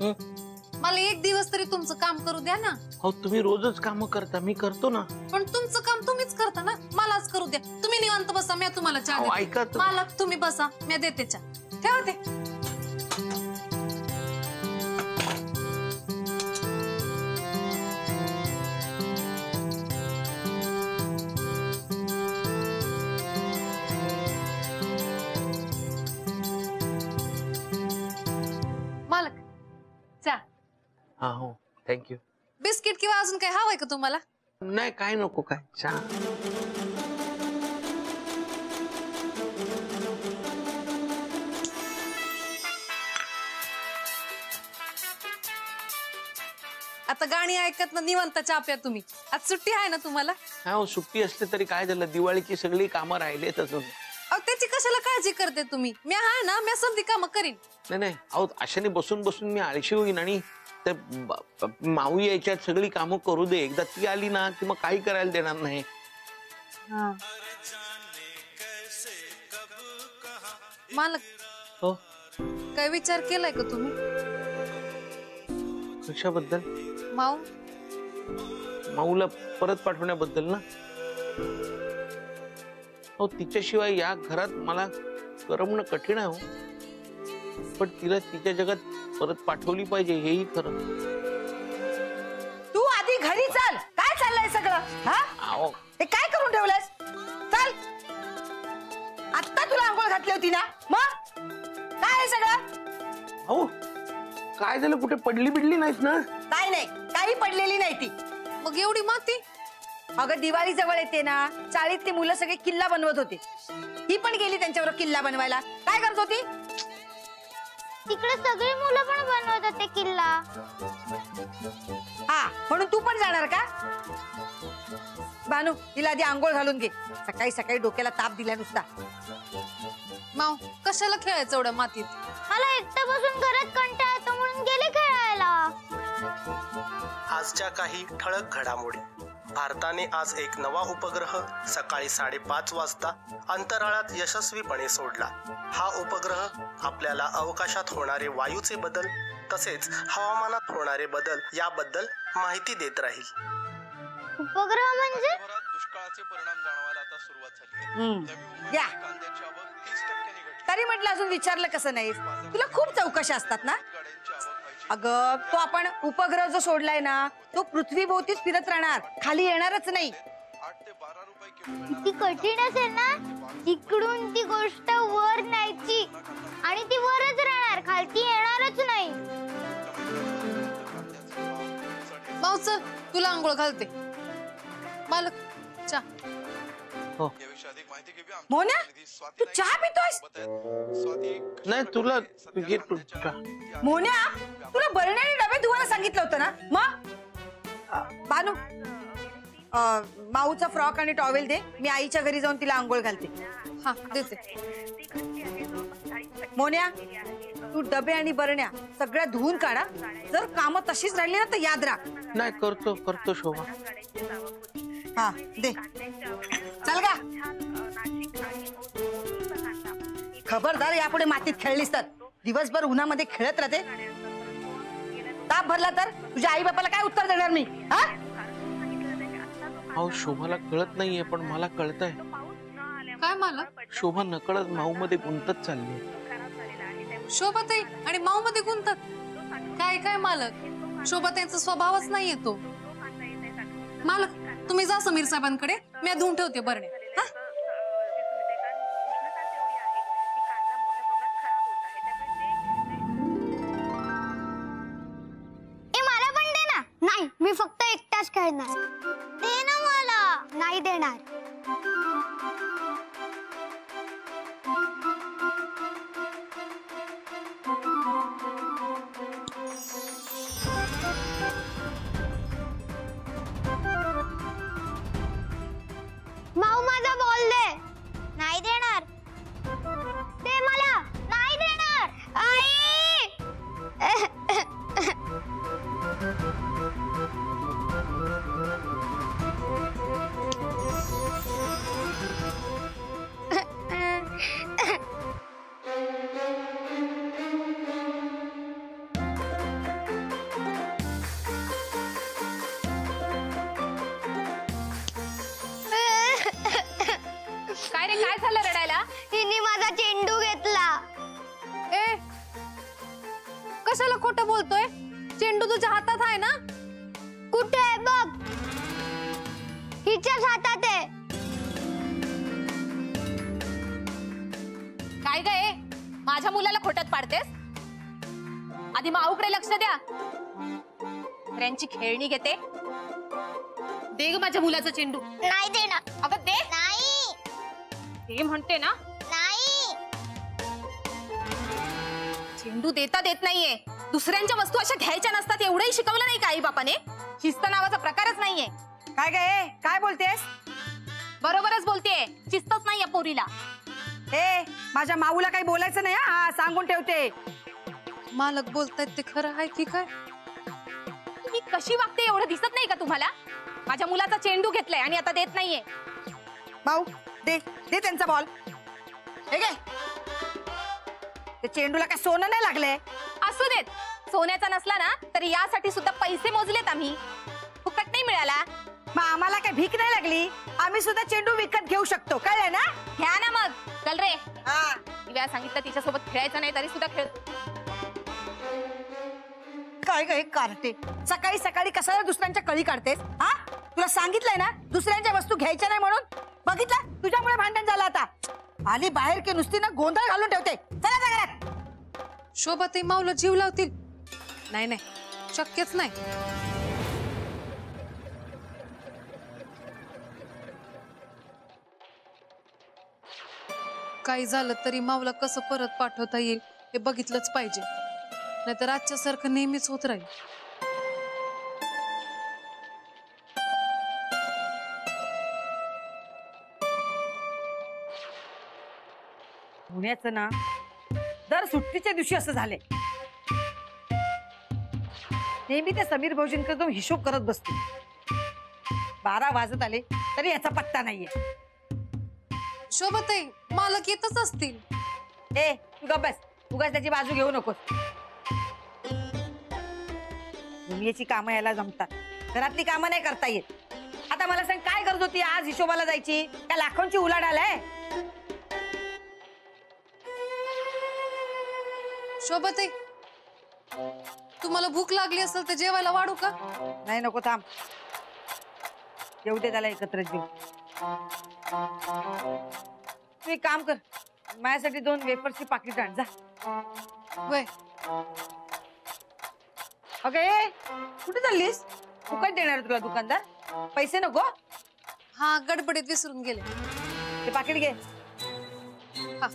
मला एक दिवस तरी तुमचं काम करू द्या ना. हो तुम्ही रोजच काम करता, मी करतो ना. पण तुमचं काम तुम्हीच करता ना, मलाच करू द्या. तुम्ही निवांत बसा, मी तुम्हाला चहा देते. ऐका मला तुम्ही बसा, मी देते चहा. ठेवा ते. मालक चहा. हा हो थँक्यू. बिस्किट किंवा अजून काही हवंय का तुम्हाला? नाही काय नको, काय चहा. आता गाणी ऐकत ना निवांत चहा प्या तुम्ही. आज सुट्टी आहे ना तुम्हाला? हा हो सुट्टी असली तरी काय झालं, दिवाळीची सगळी कामं राहिलेत अजून. अहो त्याची कशाला काळजी करते तुम्ही? मी आहे ना, मी समधी कामं करीन. नाही अहो अशाने बसून बसून मी आळशी होईन आणि माऊ यायच्यात सगळी कामं करू दे. एकदा ती आली ना की मग काही करायला देणार नाही. मालक हो काय विचार केलाय का तुम्ही? कशाबद्दल? माऊला परत पाठवण्याबद्दल ना. हो तिच्याशिवाय या घरात मला करमणं कठीण आहे हो. पण तिला तिच्या जगात परत पाठवली पाहिजे हेही खरं. तू आधी घरी चल. काय चाललंय सगळं? हे काय करून ठेवलंस? चल. आता तुला आंघोळ घातली होती ना, मग काय आहे सगळं? हो काय झालं, कुठे पडली बिडली नाहीस ना? नाही काही पडलेली नाही ती. मग एवढी माती? अगं दिवाळी जवळ येते ना, चाळीत ती मुलं सगळे किल्ला बनवत होते. ही पण गेली त्यांच्यावर किल्ला बनवायला. काय करत होती? तिकडे सगळी मुलं पण बनवत होते किल्ला. हा म्हणून तू पण जाणार का? बानू तिला आधी आंघोळ घालून घे. सकाळी सकाळी डोक्याला ताप दिला नुसता. माऊ कशाला खेळायचं एवढ्या मातीत? मला एकटं बसून घरात कंटाळा येतो म्हणून गेले खेळायला. आजच्या काही ठळक घडामोडी. भारताने आज एक नवा उपग्रह सकाळी 5:30 वाजता अंतराळात यशस्वीपणे सोडला. हा उपग्रह आपल्याला अवकाशात होणारे वायूचे बदल तसेच हवामानात होणारे बदल याबद्दल माहिती देत राहील. उपग्रह म्हणजे दुष्काळाचे परिणाम जाणवायला आता सुरुवात झाली या तरी म्हटलं अजून विचारलं कसं नाही? तुला खूप चौकशा असतात ना. अगं तो आपण उपग्रह जो सोडलाय ना, तो पृथ्वीभोवतीच फिरत राहणार, खाली येणारच नाही. किती कठीण असेल ना तिकडून ती गोष्ट वर न्यायची आणि ती वरच राहणार, खालती येणारच नाही. माऊ चल तुला आंघोळ घालते. मालक चहा. हो मोन्या तू चहा पितोयस? नाही तुला मोन्या तुला बरण्याने डबे धुवायला सांगितलं होतं ना. मग बानू माऊचा फ्रॉक आणि टॉवेल दे, मी आईच्या घरी जाऊन तिला आंघोळ घालते. हा देते. मोन्या तू डबे आणि बरण्या सगळ्या धुवून काढा. जर कामं तशीच राहिली ना तर याद राख. नाही करतो शोभा. हा दे. चल गा. खबरदार यापुढे मातीत खेळलीस तर दिवसभर उन्हामध्ये खेळत राहते. ताप भरला तर तुझ्या आई बापाला काय उत्तर देणार मी? हा अहो शोभाला कळत नाहीये पण मला कळतंय. काय मालक? शोभा नकळत माऊ मध्ये गुंतत चालली. शोभाताई आणि माऊ मध्ये गुंतत? काय मालक, शोभाताईंचा स्वभावच नाहीये तो. मालक तुम्ही जा समीर साहेबांकडे, मी धुवून ठेवते बरणे. मला पण दे ना. नाही मी फक्त एकटाच खेळणार. दे ना मला. नाही देणार. माऊ माझा बॉल दे. नाही देणार. दे मला. नाही देणार. आई कशाला खोटं बोलतोय? चेंडू तुझ्या हातात आहे ना? कुठे आहे बघ? हिच्याच हातात आहे. काय गे माझ्या मुलाला खोट्यात पाडतेस? आधी माऊकडे लक्ष द्या. त्यांची खेळणी घेते. दे ग माझ्या मुलाचा चेंडू. नाही देणार. अगं दे. नाही. ते म्हणते ना. नाही. चेंडू देता देत नाहीये. दुसऱ्यांच्या वस्तू अशा घ्यायच्या नसतात एवढंही शिकवलं नाही का आई बापाने? शिस्त नावाचा प्रकारच नाहीये. काय गे काय बोलतेस? बरोबरच बोलतेय. शिस्तच नाहीये पोरीला. ए माझ्या माऊला काही बोलायचं नाही हा, सांगून ठेवते. मालक बोलतायत ते खरं आहे की काय? ही कशी वागते एवढं दिसत नाही का तुम्हाला? माझ्या मुलाचा चेंडू घेतलाय आणि आता देत नाहीये. माऊ दे दे त्यांचा बॉल. हे घे. ते चेंडूला काय सोनं नाही लागले? असू देत. सोन्याचा नसला ना तरी यासाठी सुद्धा पैसे मोजलेत आम्ही. फुकट नाही मिळाला. मग आम्हाला काय भीक नाही लागली. आम्ही सुद्धा चेंडू विकत घेऊ शकतो, कळलं ना? घ्या ना मग. चल रे. हा. वेळा सांगितलं तिच्यासोबत खेळायचं नाही तरी सुद्धा खेळतो. काय काय कार्टे, सकाळी सकाळी कशाला दुसऱ्यांच्या कळी काढतेस? हा, तुला सांगितलंय ना दुसऱ्यांच्या वस्तू घ्यायच्या नाही म्हणून. बघितलं तुझ्यामुळे भांडण झालं. आता आली बाहेर की नुसती ना गोंधळ घालून ठेवते. चला जा घरात. शोभा ताई माऊला जीव लावतील? नाही नाही, शक्यच नाही. काही झालं तरी माऊला कसं परत पाठवता येईल हे बघितलंच पाहिजे, नाहीतर आजच्या सारखं नेहमीच होत राहील. पुण्याचं ना दर सुट्टीच्या दिवशी असं झालंय. नेहमी त्या समीर भाऊजींकडे जाऊन हिशोब करत बसते. 12 वाजत आले तरी याचा पत्ता नाहीये. शोभा ताई मालक येतच असतील. ए तू गप्प बस, उगाच त्याची बाजू घेऊ नकोस. दुनियेची कामं याला जमतात, घरातली कामं नाही करता येत. आता मला सांग काय करत होती आज हिशोबाला जायची? त्या लाखोंची उलाढाल आहे. शोभा ताई तुम्हाला भूक लागली असेल तर जेवायला वाढू का? नाही नको, थांब. येऊ दे त्याला एकत्र जेव. तू एक काम कर, माझ्यासाठी 2 वेफर्सची पाकिट आण जा. वय अगं ए, कुठे चाललीस? फुकट देणार तुला दुकानदार, पैसे नको. हा गडबडीत विसरून गेले. ते पाकिट घे. हा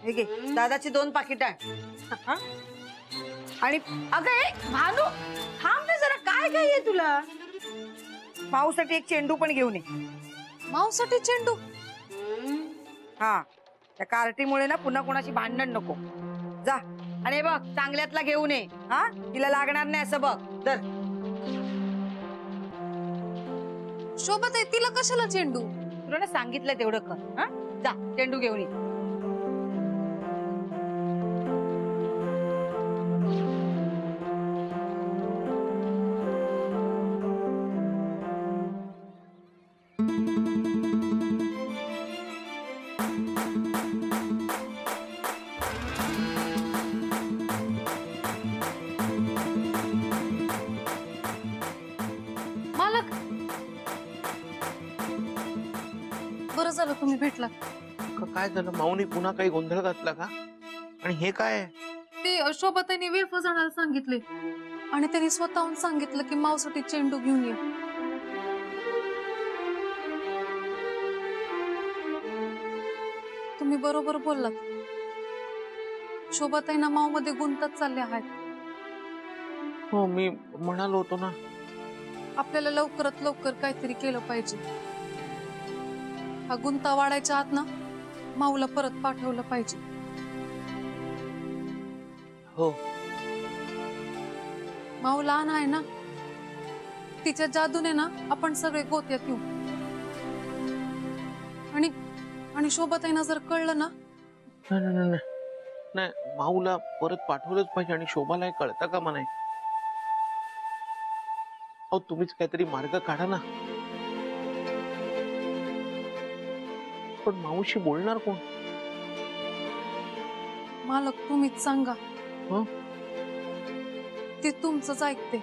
हे घे, दादाची 2 पाकिट आण. हा? आणि अगं ए भानू, थांब ना जरा. काय काय आहे तुला? माऊसाठी एक चेंडू पण घेऊन ये. माऊसाठी चेंडू? हा, त्या कार्टीमुळे ना पुन्हा कोणाची भांडण नको. जा आणि हे बघ चांगल्यातला घेऊन ये. हा, तिला लागणार नाही असं बघ. दर शोभा ताई तिला कशाला चेंडू? तुला ना सांगितलं तेवढं कर. हा, जा चेंडू घेऊन ये. मालक बरं झालं तुम्ही भेटला. काय झालं? माऊनी पुन्हा काही गोंधळ घातला का? आणि हे काय आहे? ते शोभा ताईने वेफर्स आणायला सांगितले आणि त्यांनी स्वतःहून सांगितलं की माऊसाठी चेंडू घेऊन ये. तुम्ही बरोबर बोललात. शोभा ताईंना माऊ मध्ये गुंतत चालले आहेत. हो, मी म्हणालो होतो ना. आपल्याला लवकरात लवकर काहीतरी केलं पाहिजे. हा गुंता वाढायच्या आत ना माऊला परत पाठवलं पाहिजे. हो, माऊ लहान आहे ना, तिच्या जादूने ना आपण सगळे गोत्यात येऊ. आणि आणि शोभाताईंना जर कळलं ना. नाही, माऊला परत पाठवलंच पाहिजे आणि शोभाला कळतं का म्हणाय. अहो तुम्हीच काहीतरी मार्ग काढा ना. पण मावशी बोलणार कोण? मालक तुम्हीच सांगा. हं? ते तुमचंच ऐकते.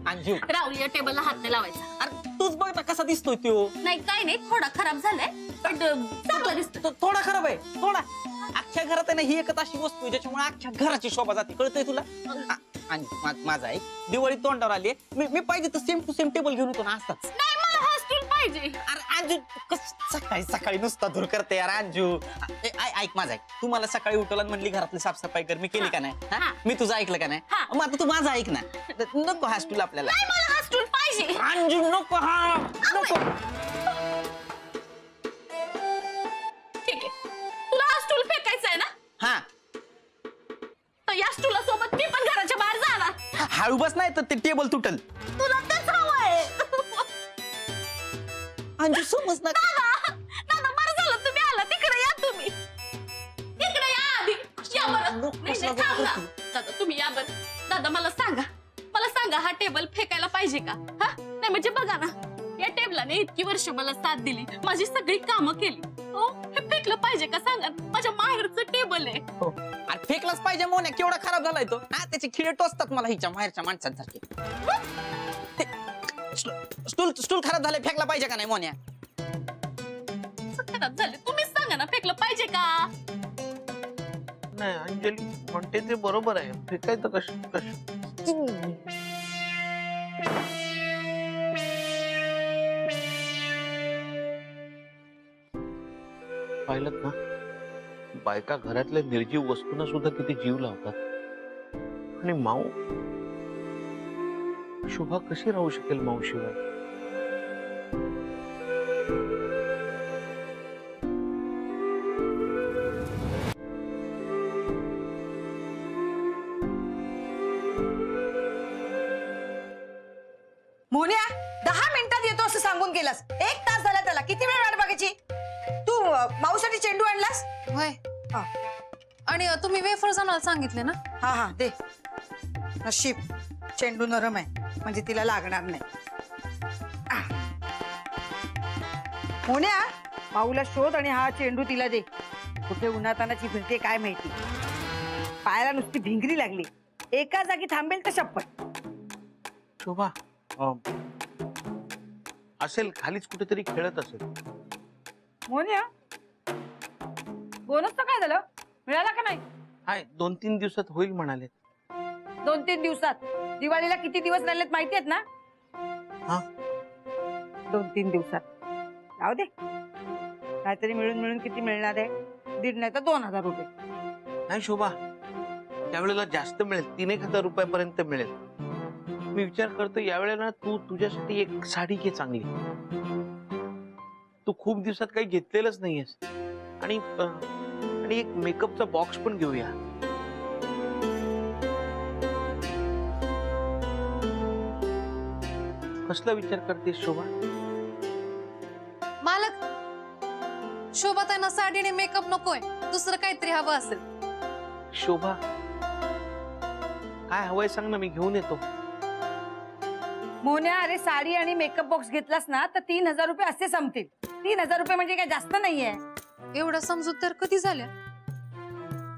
अंजू राहुल या टेबलला हात नाही लावायचा. अरे तूच बघ ना कसा दिसतोय तो. नाही काय नाही, थोडा खराब झालाय पण चांगला दिसतो. तो थोडा खराब आहे थोडा. अख्ख्या घरात आहे ना ही एकच अशी वस्तू आहे ज्याच्यामुळे अख्ख्या घराची शोभा जाते. कळतंय तुला? माझा आहे दिवाळी तोंडावर आली. मी पाहिजे तर सेम टू सेम टेबल घेऊन येतो ना असताच. नाही मला हा स्टूल पाहिजे. अरे अंजू सकाळी सकाळी नुसता धूर करते यार अंजू. ऐक माझा ऐक. तू मला सकाळी उठवला आणि म्हणली घरातली साफसफाई कर. मी केली का नाही? हा. मी तुझं ऐकलं का नाही? हा. मग आता तू माझं ऐक ना. नको हा स्टूल आपल्याला. नाही मला हा स्टूल पाहिजे. अंजू नको हा नको. ठीक आहे, तुला हा स्टूल फेकायचा आहे ना? हा तर या स्टूला सोबत मी पण घराच्या बाहेर जाणार. हळू बस नाही तर ते टेबल तुटल. तुला तेच हवंय. अंजू समज ना. दादा दादा बरं झालं तुम्ही आला. तिकडे या तुम्ही. तिकडे या आधी. या बरं. नाही, नाही, थांब ना. दादा तुम्ही या बरं. दादा मला सांगा हा टेबल फेकायला पाहिजे का? हा नाही म्हणजे बघा ना, या टेबलाने इतकी वर्ष मला साथ दिली, माझी सगळी कामं केली. हो हे फेकलं पाहिजे का सांगा? माझ्या माहेरचं टेबल आहे. अरे फेकलाच पाहिजे. मोन्या केवढा खराब झालाय तो. हा त्याचे खिळे टोचतात मला हिच्या माहेरच्या माणसांसारखे. स्टूल खराब झाले फेकला पाहिजे का नाही मोन्या? खराब झाले तुम्हीच सांगा ना, फेकलं पाहिजे का? नाही अंजली म्हणते ते बरोबर आहे. फेकायचं कसं? पाहिलं ना, बायका घरातल्या निर्जीव वस्तूंना सुद्धा किती जीव लावतात. आणि माऊ शुभा कशी राहू शकेल मावशिवाय? मोन्या 10 मिनिटात येतो असं सांगून गेलास. 1 तास झाला त्याला. किती वेळ वाट बघायची? तू माऊसाठी चेंडू आणलास? होय. हा आणि तुम्ही वेफर्स आणायला सांगितले ना? हा हा दे. नशीब चेंडू नरम आहे म्हणजे तिला लागणार नाही. मोन्या माऊला शोध आणि हा चेंडू तिला दे. कुठे उन्हातानाची फिरते काय माहिती. पायाला नुसती भिंगरी लागली. एका जागी थांबेल तर शपथ. शोभा असेल खालीच कुठेतरी खेळत असेल. मोन्या बोनस तर काय झालं? मिळाला का नाही? हाय 2-3 दिवसात होईल म्हणाले. 2-3 दिवसात? दिवाळीला किती दिवस राहिलेत माहिती आहेत ना? हा 2-3 दिवसात. जाऊ दे. काहीतरी मिळून किती मिळणार आहे? 1,500 नाही तर 2,000 रुपये. नाही शोभा, त्यावेळेला जास्त मिळेल. 3-1 रुपयापर्यंत मिळेल. मी विचार करतो यावेळेला तू तुझ्यासाठी एक साडी घे चांगली. तू खूप दिवसात काही घेतलेलंच नाहीयेस. आणि एक मेकअपचा बॉक्स पण घेऊया. कसला विचार करतेस शोभा? मालक शोभा त्यांना साडीने मेकअप नकोय, दुसरं काहीतरी हवं असेल. शोभा काय हवंय सांग ना, मी घेऊन येतो. मोन्या अरे साडी आणि मेकअप बॉक्स घेतलास ना तर 3,000 रुपये असे संपतील. 3,000 रुपये म्हणजे काय जास्त नाहीये. एवढं समजूत तर कधी झाल्या?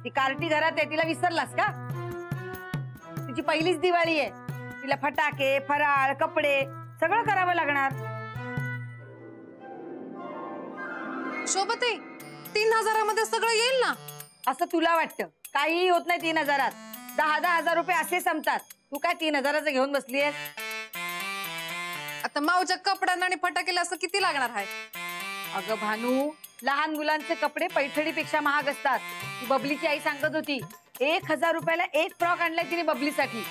ती कार्टी घरात आहे, तिला विसरलास का? तिची पहिलीच दिवाळी आहे. तिला फटाके फराळ कपडे सगळं करावं लागणार. शोभते 3,000 मध्ये सगळं येईल ना? असं तुला वाटतं? काहीही होत नाही 3,000त. 10,000 रुपये असे संपतात. तू काय 3,000चं घेऊन बसलीयस? आता माऊच्या कपड्यांना आणि फटाकेला असं किती लागणार आहे? अगं भानू, लहान मुलांचे कपडे पैठणीपेक्षा महाग असतात. ती बबलीची आई सांगत होती 1,000 रुपयाला एक फ्रॉक आणलाय तिने बबलीसाठी.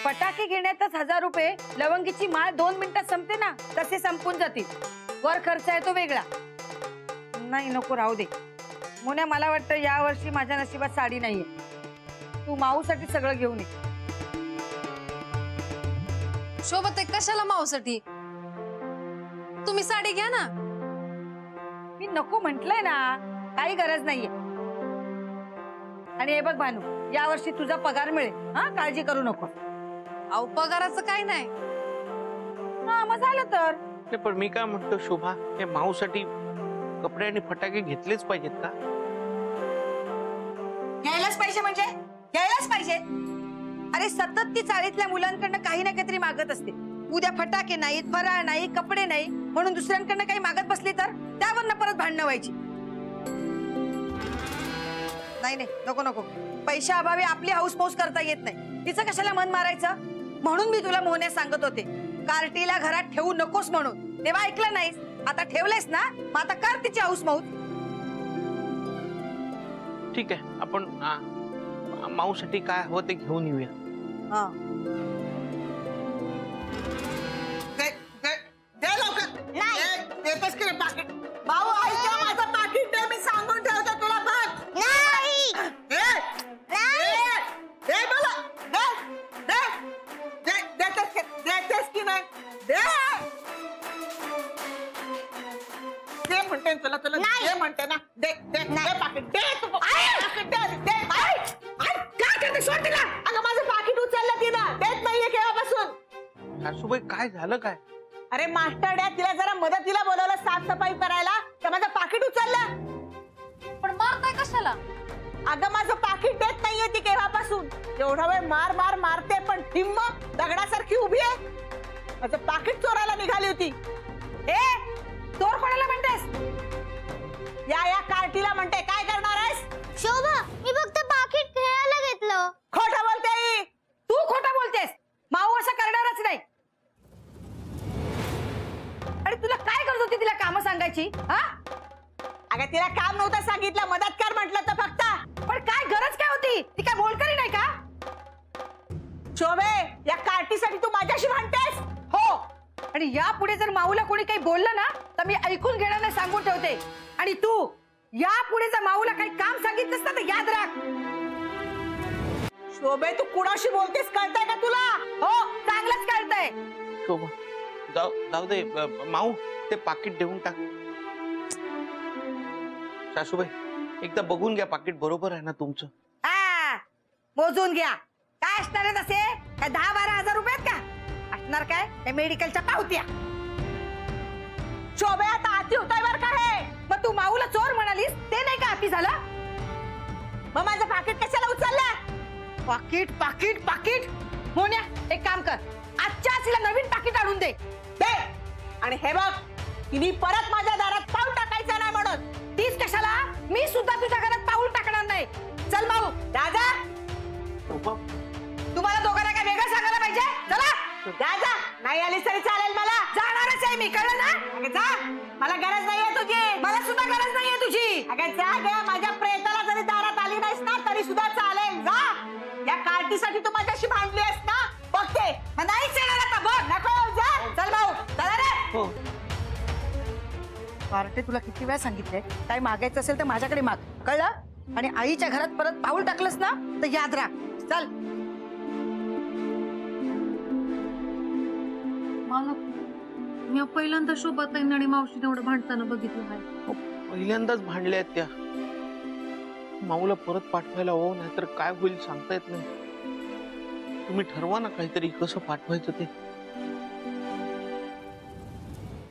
फटाके घेण्यातच 1,000 रुपये. लवंगीची माळ 2 मिनिटात संपते ना, तसे संपून जातील. वर खर्च आहे तो वेगळा. नाही नको राहू दे. मोन्या मला वाटतं या वर्षी माझ्या नशिबात साडी नाहीये. तू माऊसाठी सगळं घेऊन ये. शोभत आहे कशाला माऊसाठी? तुम्ही साडी घ्या ना. मी नको म्हंटलय ना, काही गरज नाहीये. आणि हे बघ भानू, यावर्षी तुझा पगार मिळेल, हा काळजी करू नको. अहो पगाराचं काय नाही. हा मग झालं तर. नाही, पण मी काय म्हणतो शोभा, हे माऊसाठी कपडे आणि फटाके घेतलेच पाहिजेत का? घ्यायलाच पाहिजे म्हणजे घ्यायलाच पाहिजे. अरे सतत ती चाळीतल्या मुलांकडनं काही ना काहीतरी मागत असते. उद्या फटाके नाहीत, फराळ नाही, कपडे नाही म्हणून दुसऱ्यांकडनं काही मागत बसली तर त्यावरनं परत भांडणं व्हायची. नाही नाही, नको नको. पैशा अभावी आपली हाऊस मौस करता येत नाही. तिचं कशाला मन मारायचं? म्हणून मी तुला मोहने सांगत होते, कार्टीला घरात ठेवू नकोस म्हणून. तेव्हा ऐकलं नाहीस, आता ठेवलेस ना, मग आता कर तिची हाऊस मौस. ठीक आहे, आपण माऊसाठी काय हवं ते घेऊन येऊया. हा नाही भाऊ ऐका, माझं पाकिट दे, मी सांगून ठेवतो तुला. बघ नाही देतेस की नाही? दे म्हणते तुला, तुला नाही. दे म्हणते ना. दे दे नाही. दे पाकिट, दे तू पाकिट दे, दे. काय करते? सोड तिला. अगं माझं पाकिट उचललं तिनं, देत नाहीये केव्हापासून. सासूबाई काय झालं काय? अरे मास्टरड्या, तिला जरा मदतीला बोलवलं साफसफाई करायला, तर माझं पाकिट उचललं. पण मारताय कशाला? अगं माझं पाकिट देत नाहीये ती केव्हापासून. एवढा वेळ मार मार मारते, पण हिम्म दगडासारखी उभी आहे. माझं पाकिट चोरायला निघाली होती. ए चोर कोणाला म्हणतेस? या कार्टीला म्हणते. काय करणार आहेस? शोभा, मी फक्त पाकिट खेळायला घेतलं. खोटं बोलते ही. तू खोटं बोलतेस. माऊ असं करणारच नाही. अरे तुला काय गरज होती तिला काम सांगायची? हा अगं तिला काम नव्हतं सांगितलं, मदत कर म्हटलं तर फक्त. पण काय गरज काय होती? ती काय बोलकरी नाही का? शोभे, या कार्टीसाठी तू माझ्याशी भांडतेस? हो. आणि यापुढे जर माऊला कोणी काही बोललं ना, तर मी ऐकून घेणार नाही, सांगून ठेवते. आणि तू यापुढे जर माऊला काही काम सांगितलंस ना, तर याद राख. शोभे, तू कुणाशी बोलतेस कळतंय का तुला? हो, चांगलंच कळतंय. शोभा, जाऊ दे. माऊ, ते पाकिट देऊन टाक. सासूबाई, एकदा बघून घ्या, पाकिट बरोबर आहे ना तुमचं? हा, मोजून घ्या. काय असणार आहे तसे? काय 10-12 हजार रुपयात का असणार? काय त्या मेडिकलच्या पावत्या. शोभे, आता आती होताय बर का हे. मग तू माऊला चोर म्हणालीस, ते नाही का आती झालं? मग माझं पाकिट कशाला उचललं? पाकिट पाकिट पाकिट. मोन्या, एक काम कर, आजच्या तिला नवीन पाकिट आणून दे. दे. आणि हे बघ, तिने परत माझ्या दारात पाऊल टाकायचं नाही म्हणून. तीच कशाला? मी सुद्धा तुझ्या घरात पाऊल टाकणार नाही. चल माऊ. दादा, शोभा, तुम्हाला दोघांना काय वेगळं सांगायला पाहिजे? चला. दादा, नाही आली तरी चालेल, मला जाणारच आहे मी, कळलं ना? अगं जा, मला गरज नाहीये तुझी. मला सुद्धा गरज नाहीये तुझी. अगं जा ग, माझ्या प्रेताला जरी दारात आली नाहीस ना, तरी सुद्धा चालेल. जा. या कार्टीसाठी तू माझ्याशी भांडली आहेस ना, बघते. नाहीच येणार आता, बघ. नको येऊ, जा. चल भाऊ, चला रे. हो. कार्टे, तुला किती वेळा सांगितलंय, काय मागायचं असेल तर माझ्याकडे माग, कळलं? आणि आईच्या घरात परत पाऊल टाकलंस ना, तर याद राख. चल. मालक, मी पहिल्यांदा शोभाताईंनी आणि मावशीने एवढं भांडताना बघितलं आहे. पहिल्यांदाच भांडल्या आहेत त्या. माऊला परत पाठवायला हो, नाहीतर काय होईल सांगता येत नाही. तुम्ही ठरवा ना काहीतरी, कसं पाठवायचं ते.